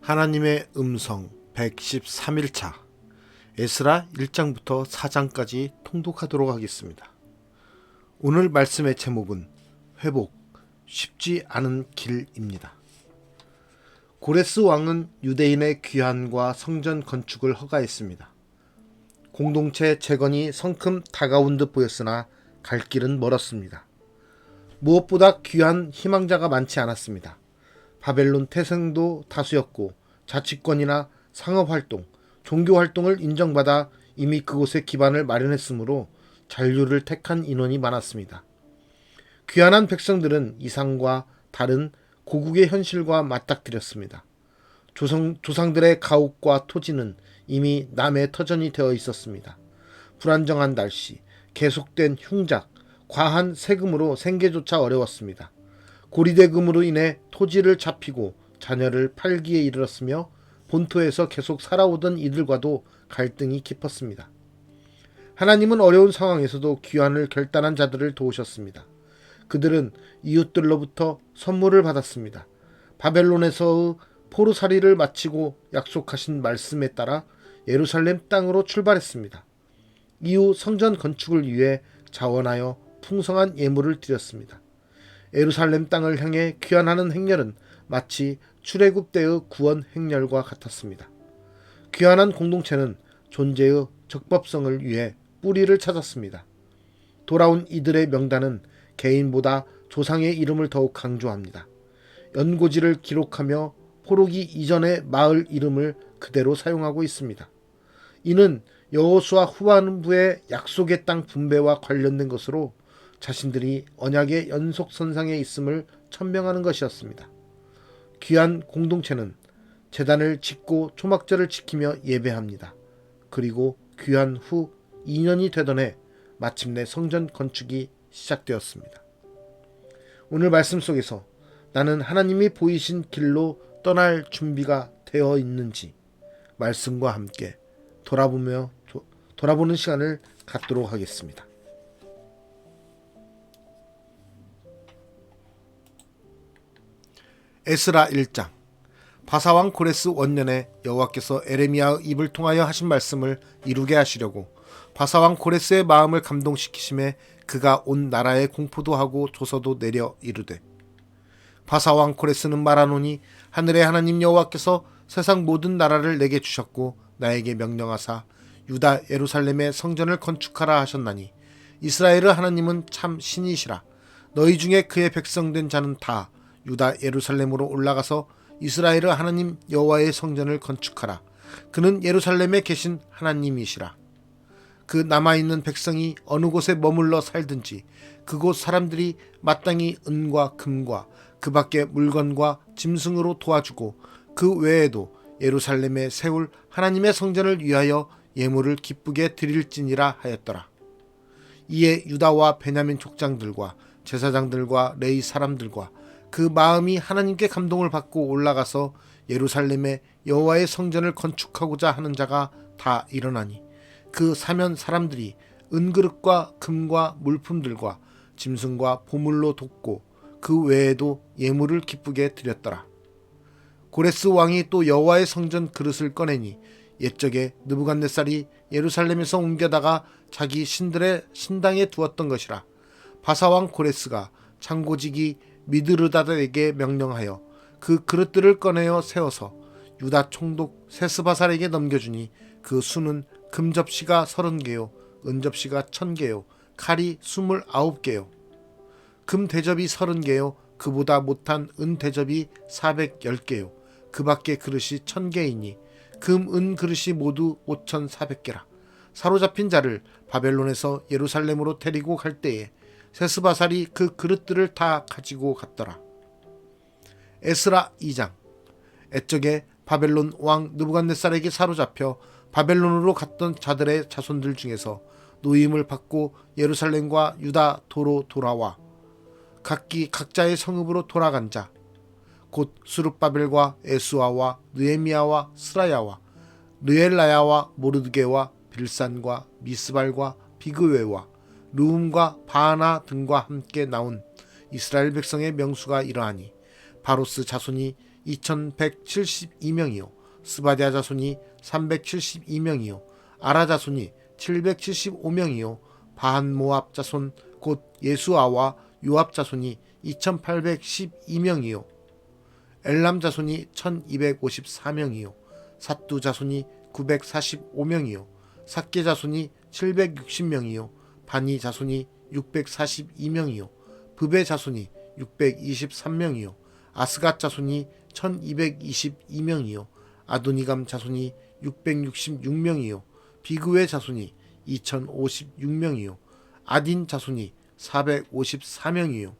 하나님의 음성 113일차 에스라 1장부터 4장까지 통독하도록 하겠습니다. 오늘 말씀의 제목은 회복, 쉽지 않은 길입니다. 고레스 왕은 유대인의 귀환과 성전 건축을 허가했습니다. 공동체 재건이 성큼 다가온 듯 보였으나 갈 길은 멀었습니다. 무엇보다 귀한 희망자가 많지 않았습니다. 바벨론 태생도 다수였고 자치권이나 상업활동, 종교활동을 인정받아 이미 그곳에 기반을 마련했으므로 잔류를 택한 인원이 많았습니다. 귀환한 백성들은 이상과 다른 고국의 현실과 맞닥뜨렸습니다. 조상들의 가옥과 토지는 이미 남의 터전이 되어 있었습니다. 불안정한 날씨, 계속된 흉작, 과한 세금으로 생계조차 어려웠습니다. 고리대금으로 인해 토지를 잡히고 자녀를 팔기에 이르렀으며 본토에서 계속 살아오던 이들과도 갈등이 깊었습니다. 하나님은 어려운 상황에서도 귀환을 결단한 자들을 도우셨습니다. 그들은 이웃들로부터 선물을 받았습니다. 바벨론에서의 포로살이를 마치고 약속하신 말씀에 따라 예루살렘 땅으로 출발했습니다. 이후 성전 건축을 위해 자원하여 풍성한 예물을 드렸습니다. 예루살렘 땅을 향해 귀환하는 행렬은 마치 출애굽 때의 구원 행렬과 같았습니다. 귀환한 공동체는 존재의 적법성을 위해 뿌리를 찾았습니다. 돌아온 이들의 명단은 개인보다 조상의 이름을 더욱 강조합니다. 연고지를 기록하며 포로기 이전의 마을 이름을 그대로 사용하고 있습니다. 이는 여호수아 후반부의 약속의 땅 분배와 관련된 것으로 자신들이 언약의 연속선상에 있음을 천명하는 것이었습니다. 귀한 공동체는 제단을 짓고 초막절을 지키며 예배합니다. 그리고 귀한 후 2년이 되던 해 마침내 성전 건축이 시작되었습니다. 오늘 말씀 속에서 나는 하나님이 보이신 길로 떠날 준비가 되어 있는지 말씀과 함께 돌아보는 시간을 갖도록 하겠습니다. 에스라 1장. 바사왕 고레스 원년에 여호와께서 에레미야의 입을 통하여 하신 말씀을 이루게 하시려고 바사왕 고레스의 마음을 감동시키심에 그가 온 나라에 공포도 하고 조서도 내려 이르되, 바사왕 고레스는 말하노니 하늘의 하나님 여호와께서 세상 모든 나라를 내게 주셨고 나에게 명령하사 유다 예루살렘의 성전을 건축하라 하셨나니 이스라엘의 하나님은 참 신이시라. 너희 중에 그의 백성된 자는 다 유다 예루살렘으로 올라가서 이스라엘의 하나님 여호와의 성전을 건축하라. 그는 예루살렘에 계신 하나님이시라. 그 남아있는 백성이 어느 곳에 머물러 살든지 그곳 사람들이 마땅히 은과 금과 그 밖의 물건과 짐승으로 도와주고 그 외에도 예루살렘에 세울 하나님의 성전을 위하여 예물을 기쁘게 드릴지니라 하였더라. 이에 유다와 베냐민 족장들과 제사장들과 레위 사람들과 그 마음이 하나님께 감동을 받고 올라가서 예루살렘에 여호와의 성전을 건축하고자 하는 자가 다 일어나니 그 사면 사람들이 은그릇과 금과 물품들과 짐승과 보물로 돕고 그 외에도 예물을 기쁘게 드렸더라. 고레스 왕이 또 여호와의 성전 그릇을 꺼내니 옛적에 느부갓네살이 예루살렘에서 옮겨다가 자기 신들의 신당에 두었던 것이라. 바사왕 고레스가 창고지기 미드르다드에게 명령하여 그 그릇들을 꺼내어 세워서 유다 총독 세스바살에게 넘겨주니 그 수는 금접시가 30개요 은접시가 1000개요 칼이 29개요 금대접이 30개요 그보다 못한 은대접이 410개요 그 밖의 그릇이 1000개이니 금, 은 그릇이 모두 5400개라. 사로잡힌 자를 바벨론에서 예루살렘으로 데리고 갈 때에 세스바살이 그 그릇들을 다 가지고 갔더라. 에스라 2장. 옛적에 바벨론 왕 느부갓네살에게 사로잡혀 바벨론으로 갔던 자들의 자손들 중에서 노임을 받고 예루살렘과 유다 도로 돌아와 각기 각자의 성읍으로 돌아간 자, 곧 수룹바벨과 에스와와 느헤미야와 스라야와 르엘라야와 모르드게와 빌산과 미스발과 비그웨와 르움과 바하나 등과 함께 나온 이스라엘 백성의 명수가 이러하니 바로스 자손이 2172명이요 스바디아 자손이 372명이요 아라 자손이 775명이요 바한 모압 자손 곧 예수아와 요압 자손이 2812명이요 엘람 자손이 1254명이요 삿두 자손이 945명이요 삭게 자손이 760명이요 바니 자손이 642명이요 브베 자손이 623명이요 아스갓 자손이 1222명이요 아도니감 자손이 666명이요 비그웨 자손이 2056명이요 아딘 자손이 454명이요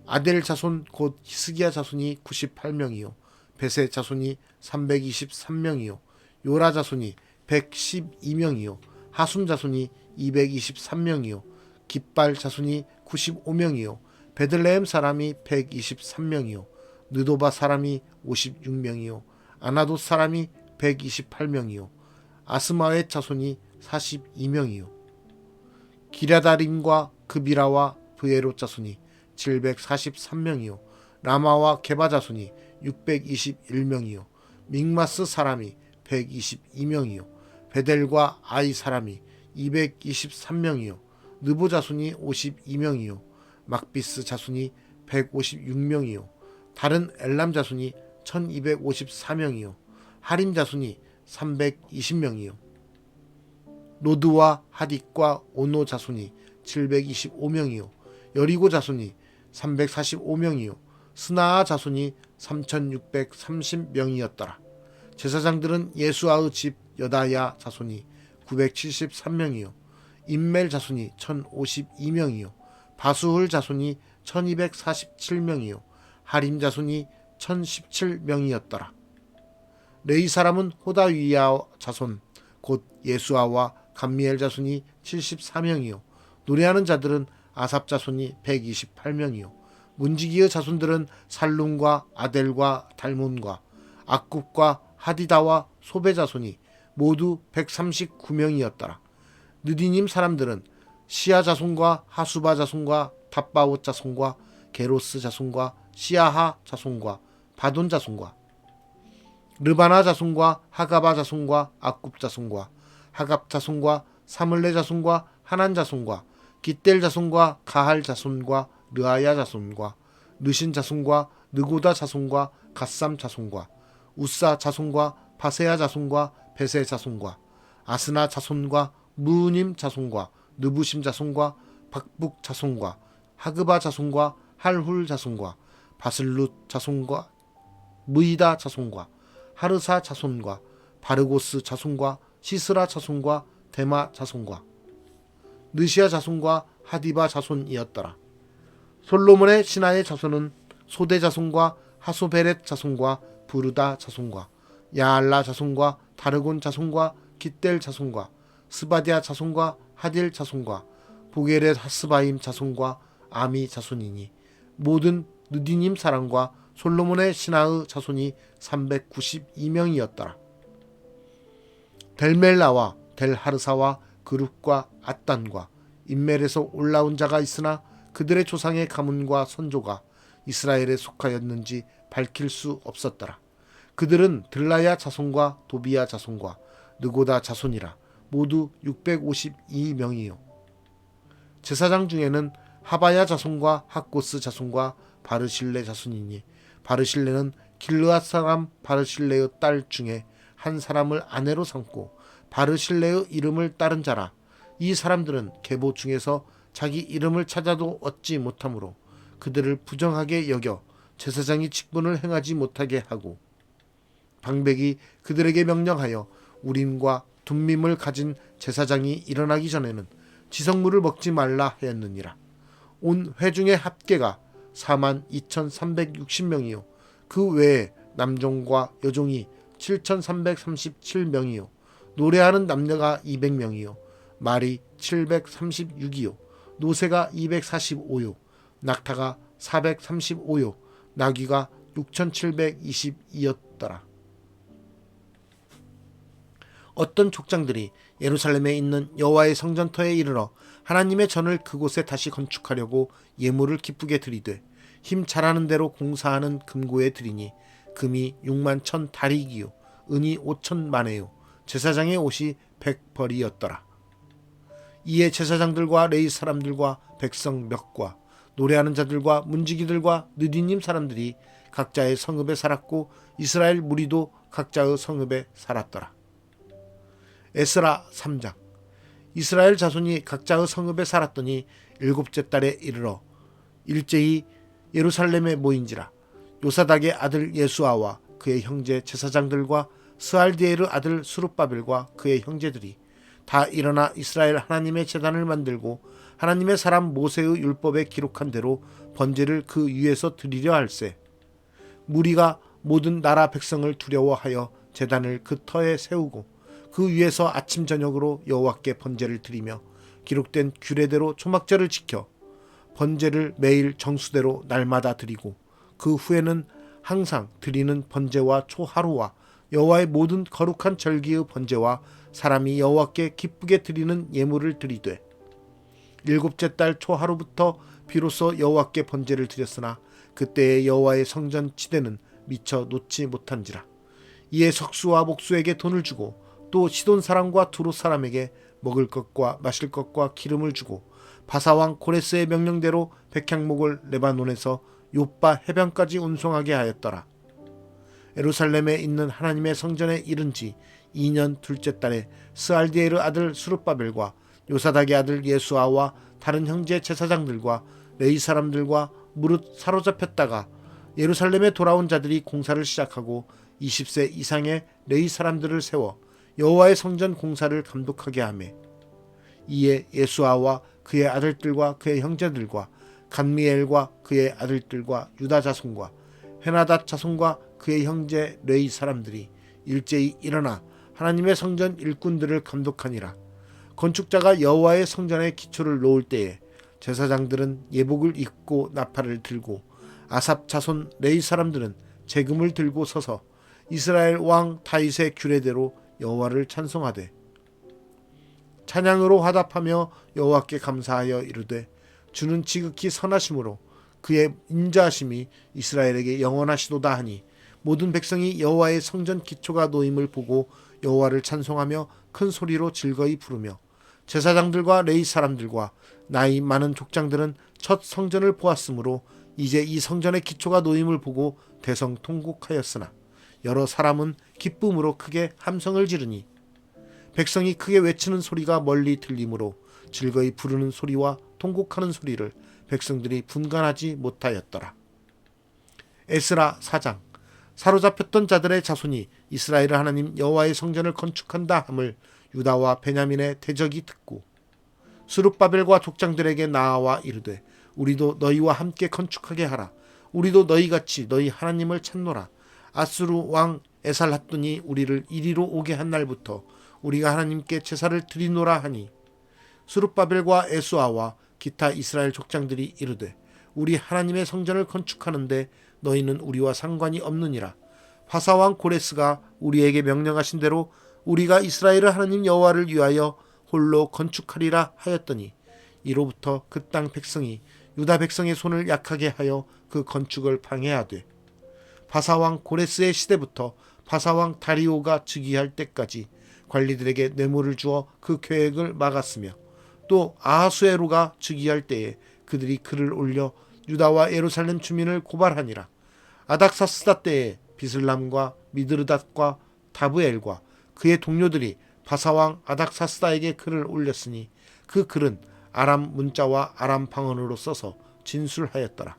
아델 자손 곧 히스기야 자손이 98명이요 베세 자손이 323명이요 요라 자손이 112명이요 하숨 자손이 223명이요 깃발 자손이 95명이요 베들레헴 사람이 123명이요 느도바 사람이 56명이요 아나돗 사람이 128명이요 아스마웻 자손이 42명이요 기랴다림과 그비라와 브에롯 자손이 743명이요 라마와 게바 자손이 621명이요 믹마스 사람이 122명이요 베델과 아이 사람이 223명이요 느보 자손이 52명이요 막비스 자손이 156명이요 다른 엘람 자손이 1254명이요 하림 자손이 320명이요 로드와 하딕과 오노 자손이 725명이요 여리고 자손이 345명이요 스나아 자손이 3630명이었더라. 제사장들은 예수아의 집 여다야 자손이 973명이요 임멜 자손이 1052명이요 바수훌 자손이 1247명이요 하림 자손이 1017명이었더라. 레위 사람은 호다위야 자손 곧 예수아와 감미엘 자손이 74명이요 노래하는 자들은 아삽 자손이 128명이요 문지기의 자손들은 살룸과 아델과 달몬과 악굽과 하디다와 소베 자손이 모두 139명이었더라. 느디님 사람들은 시아 자손과 하수바 자손과 탑바옷 자손과 게로스 자손과 시아하 자손과 바돈 자손과 르바나 자손과 하가바 자손과 악굽 자손과 하갑 자손과 사물레 자손과 하난 자손과 깃델 자손과 가할 자손과 르아야 자손과 느신 자손과 느고다 자손과 갓삼 자손과 우사 자손과 바세야 자손과 베세 자손과 아스나 자손과 무님 자손과 느부심 자손과 박북 자손과 하그바 자손과 할훌 자손과 바슬룻 자손과 무이다 자손과 하르사 자손과 바르고스 자손과 시스라 자손과 데마 자손과 느시아 자손과 하디바 자손이었더라. 솔로몬의 신하의 자손은 소대 자손과 하소베렛 자손과 부르다 자손과 야알라 자손과 다르곤 자손과 깃델 자손과 스바디아 자손과 하딜 자손과 보게렛 하스바임 자손과 아미 자손이니 모든 느디님 사람과 솔로몬의 신하의 자손이 392명이었더라. 델멜라와 델하르사와 그룹과 앗단과 인멜에서 올라온 자가 있으나 그들의 조상의 가문과 선조가 이스라엘에 속하였는지 밝힐 수 없었더라. 그들은 들라야 자손과 도비야 자손과 느고다 자손이라 모두 652명이요 제사장 중에는 하바야 자손과 학고스 자손과 바르실레 자손이니 바르실레는 길르앗 사람 바르실레의 딸 중에 한 사람을 아내로 삼고 바르실레의 이름을 따른 자라. 이 사람들은 계보 중에서 자기 이름을 찾아도 얻지 못하므로 그들을 부정하게 여겨 제사장이 직분을 행하지 못하게 하고 방백이 그들에게 명령하여 우림과 둠밈을 가진 제사장이 일어나기 전에는 지성물을 먹지 말라 하였느니라. 온 회중의 합계가 42,360명이요 그 외에 남종과 여종이 7,337명이요 노래하는 남녀가 200명이요 말이 736이요 노새가 245요 낙타가 435요 나귀가 6,722였더라. 어떤 족장들이 예루살렘에 있는 여호와의 성전터에 이르러 하나님의 전을 그곳에 다시 건축하려고 예물을 기쁘게 드리되 힘 잘하는 대로 공사하는 금고에 드리니 금이 6만 1천 다리기요 은이 5천 마네요 제사장의 옷이 100벌이었더라. 이에 제사장들과 레위 사람들과 백성 몇과 노래하는 자들과 문지기들과 느디님 사람들이 각자의 성읍에 살았고 이스라엘 무리도 각자의 성읍에 살았더라. 에스라 3장. 이스라엘 자손이 각자의 성읍에 살았더니 일곱째 달에 이르러 일제히 예루살렘에 모인지라. 요사닥의 아들 예수아와 그의 형제 제사장들과 스알디엘의 아들 수룹바벨과 그의 형제들이 다 일어나 이스라엘 하나님의 제단을 만들고 하나님의 사람 모세의 율법에 기록한 대로 번제를 그 위에서 드리려 할세. 무리가 모든 나라 백성을 두려워하여 제단을 그 터에 세우고 그 위에서 아침 저녁으로 여호와께 번제를 드리며 기록된 규례대로 초막절을 지켜 번제를 매일 정수대로 날마다 드리고 그 후에는 항상 드리는 번제와 초하루와 여호와의 모든 거룩한 절기의 번제와 사람이 여호와께 기쁘게 드리는 예물을 드리되 일곱째 달 초하루부터 비로소 여호와께 번제를 드렸으나 그때의 여호와의 성전 지대는 미처 놓지 못한지라. 이에 석수와 목수에게 돈을 주고 또 시돈 사람과 두로 사람에게 먹을 것과 마실 것과 기름을 주고 바사왕 고레스의 명령대로 백향목을 레바논에서 요빠 해변까지 운송하게 하였더라. 예루살렘에 있는 하나님의 성전에 이른 지 2년 둘째 달에 스알디엘의 아들 수룹바벨과 요사닥의 아들 예수아와 다른 형제 제사장들과 레위 사람들과 무릇 사로잡혔다가 예루살렘에 돌아온 자들이 공사를 시작하고 20세 이상의 레위 사람들을 세워 여호와의 성전 공사를 감독하게 하매 이에 예수아와 그의 아들들과 그의 형제들과 간미엘과 그의 아들들과 유다 자손과 헤나닷 자손과 그의 형제 레위 사람들이 일제히 일어나 하나님의 성전 일꾼들을 감독하니라. 건축자가 여호와의 성전에 기초를 놓을 때에 제사장들은 예복을 입고 나팔을 들고 아삽 자손 레위 사람들은 재금을 들고 서서 이스라엘 왕 다윗의 규례대로 여호와를 찬송하되 찬양으로 화답하며 여호와께 감사하여 이르되 주는 지극히 선하심으로 그의 인자하심이 이스라엘에게 영원하시도다 하니 모든 백성이 여호와의 성전 기초가 놓임을 보고 여호와를 찬송하며 큰 소리로 즐거이 부르며 제사장들과 레위 사람들과 나이 많은 족장들은 첫 성전을 보았으므로 이제 이 성전의 기초가 놓임을 보고 대성통곡하였으나 여러 사람은 기쁨으로 크게 함성을 지르니 백성이 크게 외치는 소리가 멀리 들리므로 즐거이 부르는 소리와 통곡하는 소리를 백성들이 분간하지 못하였더라. 에스라 4장. 사로잡혔던 자들의 자손이 이스라엘 하나님 여호와의 성전을 건축한다 함을 유다와 베냐민의 대적이 듣고 수룹바벨과 족장들에게 나아와 이르되 우리도 너희와 함께 건축하게 하라. 우리도 너희같이 너희 하나님을 찾노라. 아수르 왕 에살핫돈이 우리를 이리로 오게 한 날부터 우리가 하나님께 제사를 드리노라 하니 수룹바벨과 에수아와 기타 이스라엘 족장들이 이르되 우리 하나님의 성전을 건축하는데 너희는 우리와 상관이 없느니라. 바사왕 고레스가 우리에게 명령하신 대로 우리가 이스라엘 하나님 여호와를 위하여 홀로 건축하리라 하였더니 이로부터 그 땅 백성이 유다 백성의 손을 약하게 하여 그 건축을 방해하되 바사왕 고레스의 시대부터 바사왕 다리오가 즉위할 때까지 관리들에게 뇌물을 주어 그 계획을 막았으며 또 아하수에로가 즉위할 때에 그들이 글을 올려 유다와 예루살렘 주민을 고발하니라. 아닥사스다 때에 비슬람과 미드르닷과 다브엘과 그의 동료들이 바사왕 아닥사스다에게 글을 올렸으니 그 글은 아람 문자와 아람 방언으로 써서 진술하였더라.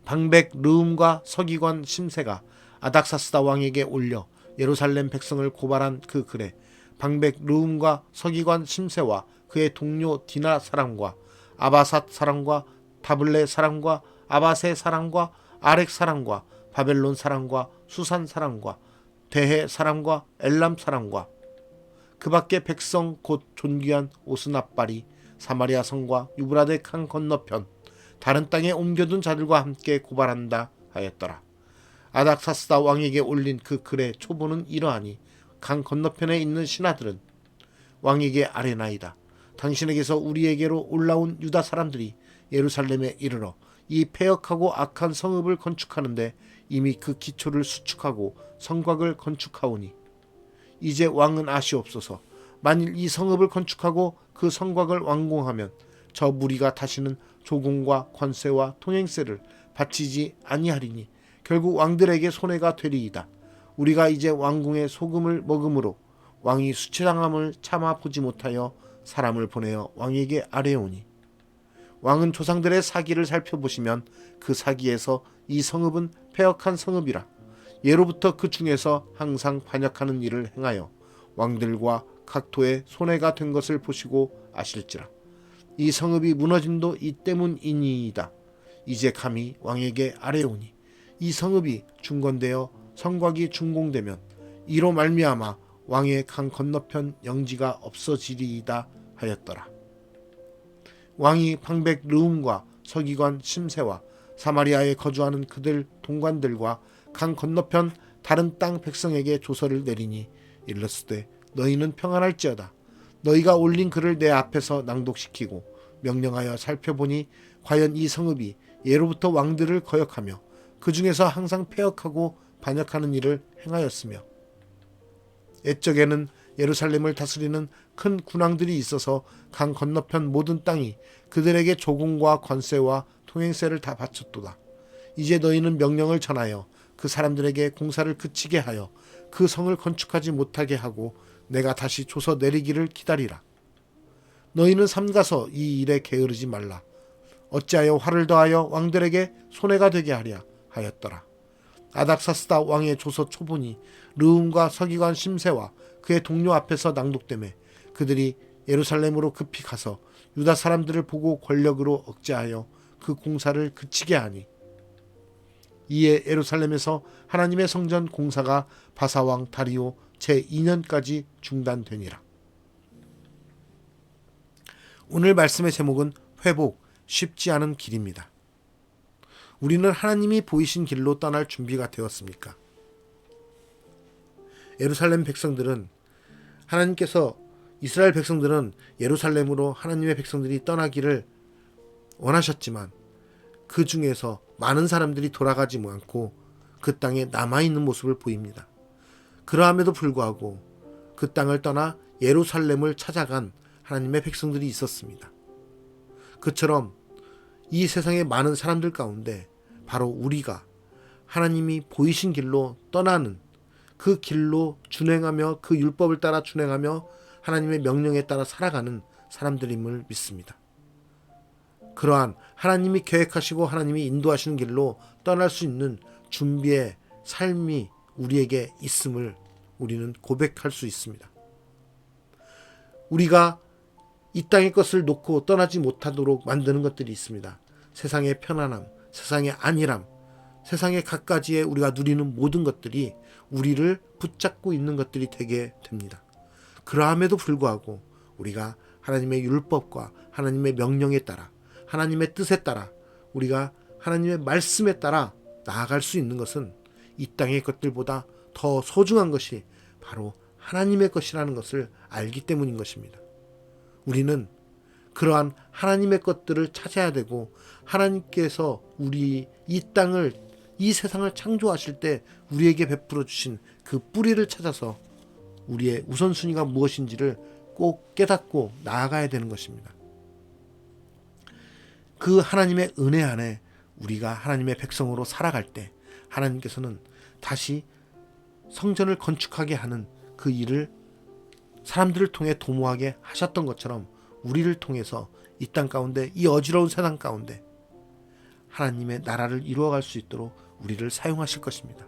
방백 르움과 서기관 심세가 아닥사스다 왕에게 올려 예루살렘 백성을 고발한 그 글에 방백 르움과 서기관 심세와 그의 동료 디나 사람과 아바삿 사람과 다블레 사람과 아바세 사람과 아렉 사람과 바벨론 사람과 수산 사람과 대해 사람과 엘람 사람과 그 밖에 백성 곧 존귀한 오스납발이 사마리아 성과 유브라데 강 건너편 다른 땅에 옮겨둔 자들과 함께 고발한다 하였더라. 아닥사스다 왕에게 올린 그 글의 초본은 이러하니 강 건너편에 있는 신하들은 왕에게 아뢰나이다. 당신에게서 우리에게로 올라온 유다 사람들이 예루살렘에 이르러 이 폐역하고 악한 성읍을 건축하는데 이미 그 기초를 수축하고 성곽을 건축하오니 이제 왕은 아시옵소서. 만일 이 성읍을 건축하고 그 성곽을 완공하면 저 무리가 다시는 조공과 관세와 통행세를 바치지 아니하리니 결국 왕들에게 손해가 되리이다. 우리가 이제 왕궁의 소금을 먹음으로 왕이 수치당함을 참아 보지 못하여 사람을 보내어 왕에게 아뢰오니 왕은 조상들의 사기를 살펴보시면 그 사기에서 이 성읍은 패역한 성읍이라 예로부터 그 중에서 항상 반역하는 일을 행하여 왕들과 각토에 손해가 된 것을 보시고 아실지라. 이 성읍이 무너짐도 이 때문이니이다. 이제 감히 왕에게 아뢰오니 이 성읍이 중건되어 성곽이 준공되면 이로 말미암아 왕의 강 건너편 영지가 없어지리이다 하였더라. 왕이 방백 르움과 서기관 심세와 사마리아에 거주하는 그들 동관들과 강 건너편 다른 땅 백성에게 조서를 내리니 일렀으되 너희는 평안할지어다. 너희가 올린 글을 내 앞에서 낭독시키고 명령하여 살펴보니 과연 이 성읍이 예로부터 왕들을 거역하며 그 중에서 항상 패역하고 반역하는 일을 행하였으며 옛적에는 예루살렘을 다스리는 큰 군왕들이 있어서 강 건너편 모든 땅이 그들에게 조공과 관세와 통행세를 다 바쳤도다. 이제 너희는 명령을 전하여 그 사람들에게 공사를 그치게 하여 그 성을 건축하지 못하게 하고 내가 다시 조서 내리기를 기다리라. 너희는 삼가서 이 일에 게으르지 말라. 어찌하여 화를 더하여 왕들에게 손해가 되게 하랴 하였더라. 아닥사스다 왕의 조서 초본이 르움과 서기관 심세와 그의 동료 앞에서 낭독되매 그들이 예루살렘으로 급히 가서 유다 사람들을 보고 권력으로 억제하여 그 공사를 그치게 하니 이에 예루살렘에서 하나님의 성전 공사가 바사왕 다리오 제2년까지 중단되니라. 오늘 말씀의 제목은 회복, 쉽지 않은 길입니다. 우리는 하나님이 보이신 길로 떠날 준비가 되었습니까? 예루살렘 백성들은 하나님께서 이스라엘 백성들은 예루살렘으로 하나님의 백성들이 떠나기를 원하셨지만 그 중에서 많은 사람들이 돌아가지 않고 그 땅에 남아있는 모습을 보입니다. 그러함에도 불구하고 그 땅을 떠나 예루살렘을 찾아간 하나님의 백성들이 있었습니다. 그처럼 이 세상의 많은 사람들 가운데 바로 우리가 하나님이 보이신 길로 떠나는 그 길로 준행하며 그 율법을 따라 준행하며 하나님의 명령에 따라 살아가는 사람들임을 믿습니다. 그러한 하나님이 계획하시고 하나님이 인도하시는 길로 떠날 수 있는 준비의 삶이 우리에게 있음을 우리는 고백할 수 있습니다. 우리가 이 땅의 것을 놓고 떠나지 못하도록 만드는 것들이 있습니다. 세상의 편안함, 세상의 안일함, 세상의 갖가지에 우리가 누리는 모든 것들이 우리를 붙잡고 있는 것들이 되게 됩니다. 그러함에도 불구하고 우리가 하나님의 율법과 하나님의 명령에 따라 하나님의 뜻에 따라 우리가 하나님의 말씀에 따라 나아갈 수 있는 것은 이 땅의 것들보다 더 소중한 것이 바로 하나님의 것이라는 것을 알기 때문인 것입니다. 우리는 그러한 하나님의 것들을 찾아야 되고 하나님께서 우리 이 땅을 이 세상을 창조하실 때 우리에게 베풀어 주신 그 뿌리를 찾아서 우리의 우선순위가 무엇인지를 꼭 깨닫고 나아가야 되는 것입니다. 그 하나님의 은혜 안에 우리가 하나님의 백성으로 살아갈 때 하나님께서는 다시 성전을 건축하게 하는 그 일을 사람들을 통해 도모하게 하셨던 것처럼 우리를 통해서 이 땅 가운데 이 어지러운 세상 가운데 하나님의 나라를 이루어갈 수 있도록 우리를 사용하실 것입니다.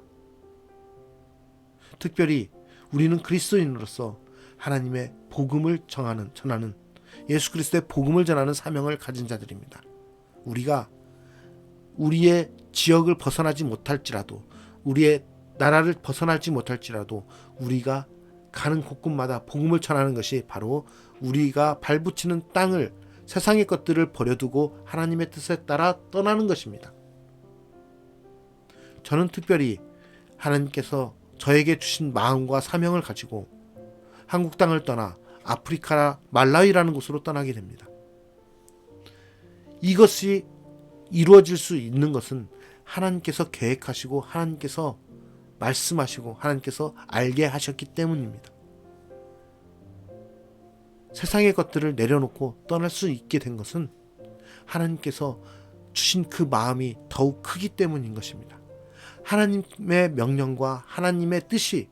특별히 우리는 그리스도인으로서 하나님의 복음을 전하는 예수 그리스도의 복음을 전하는 사명을 가진 자들입니다. 우리가 우리의 지역을 벗어나지 못할지라도 우리의 나라를 벗어나지 못할지라도 우리가 가는 곳곳마다 복음을 전하는 것이 바로 우리가 발붙이는 땅을 세상의 것들을 버려두고 하나님의 뜻에 따라 떠나는 것입니다. 저는 특별히 하나님께서 저에게 주신 마음과 사명을 가지고 한국 땅을 떠나 아프리카 말라위라는 곳으로 떠나게 됩니다. 이것이 이루어질 수 있는 것은 하나님께서 계획하시고 하나님께서 말씀하시고 하나님께서 알게 하셨기 때문입니다. 세상의 것들을 내려놓고 떠날 수 있게 된 것은 하나님께서 주신 그 마음이 더욱 크기 때문인 것입니다. 하나님의 명령과 하나님의 뜻이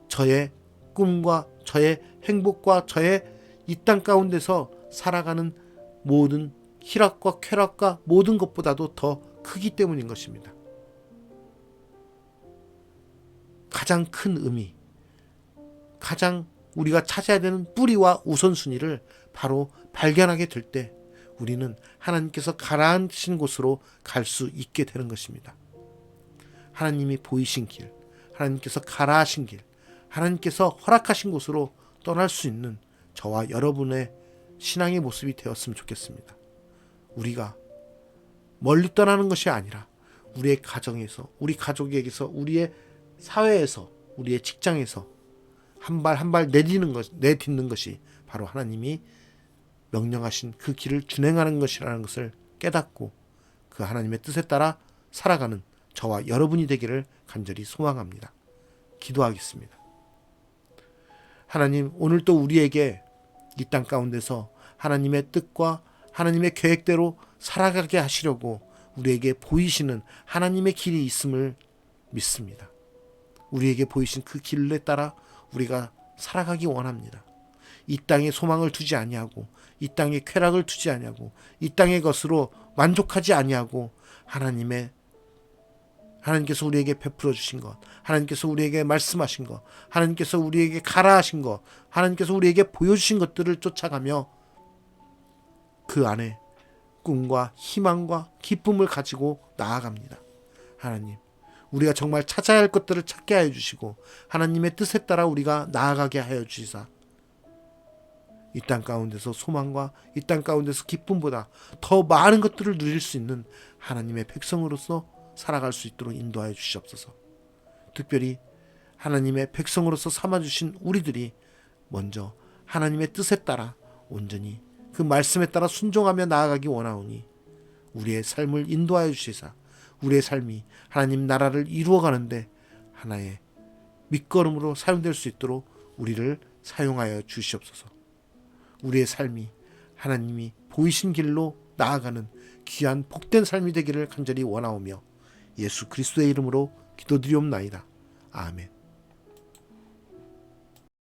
저의 꿈과 저의 행복과 저의 이 땅 가운데서 살아가는 모든 희락과 쾌락과 모든 것보다도 더 크기 때문인 것입니다. 가장 큰 의미, 가장 우리가 찾아야 되는 뿌리와 우선순위를 바로 발견하게 될 때 우리는 하나님께서 가라앉힌 곳으로 갈 수 있게 되는 것입니다. 하나님이 보이신 길, 하나님께서 가라하신 길, 하나님께서 허락하신 곳으로 떠날 수 있는 저와 여러분의 신앙의 모습이 되었으면 좋겠습니다. 우리가 멀리 떠나는 것이 아니라 우리의 가정에서, 우리 가족에게서, 우리의 사회에서, 우리의 직장에서 한 발 한 발 내딛는 것이 바로 하나님이 명령하신 그 길을 준행하는 것이라는 것을 깨닫고 그 하나님의 뜻에 따라 살아가는 저와 여러분이 되기를 간절히 소망합니다. 기도하겠습니다. 하나님, 오늘 또 우리에게 이 땅 가운데서 하나님의 뜻과 하나님의 계획대로 살아가게 하시려고 우리에게 보이시는 하나님의 길이 있음을 믿습니다. 우리에게 보이신 그 길에 따라 우리가 살아가기 원합니다. 이 땅에 소망을 두지 아니하고 이 땅에 쾌락을 두지 아니하고 이 땅의 것으로 만족하지 아니하고 하나님께서 우리에게 베풀어 주신 것, 하나님께서 우리에게 말씀하신 것, 하나님께서 우리에게 가라하신 것, 하나님께서 우리에게 보여주신 것들을 쫓아가며 그 안에 꿈과 희망과 기쁨을 가지고 나아갑니다. 하나님, 우리가 정말 찾아야 할 것들을 찾게 하여 주시고 하나님의 뜻에 따라 우리가 나아가게 하여 주시사 이 땅 가운데서 소망과 이 땅 가운데서 기쁨보다 더 많은 것들을 누릴 수 있는 하나님의 백성으로서 살아갈 수 있도록 인도하여 주시옵소서. 특별히 하나님의 백성으로서 삼아주신 우리들이 먼저 하나님의 뜻에 따라 온전히 그 말씀에 따라 순종하며 나아가기 원하오니 우리의 삶을 인도하여 주시사 우리의 삶이 하나님 나라를 이루어가는데 하나의 밑거름으로 사용될 수 있도록 우리를 사용하여 주시옵소서. 우리의 삶이 하나님이 보이신 길로 나아가는 귀한 복된 삶이 되기를 간절히 원하오며 예수 그리스도의 이름으로 기도드리옵나이다. 아멘.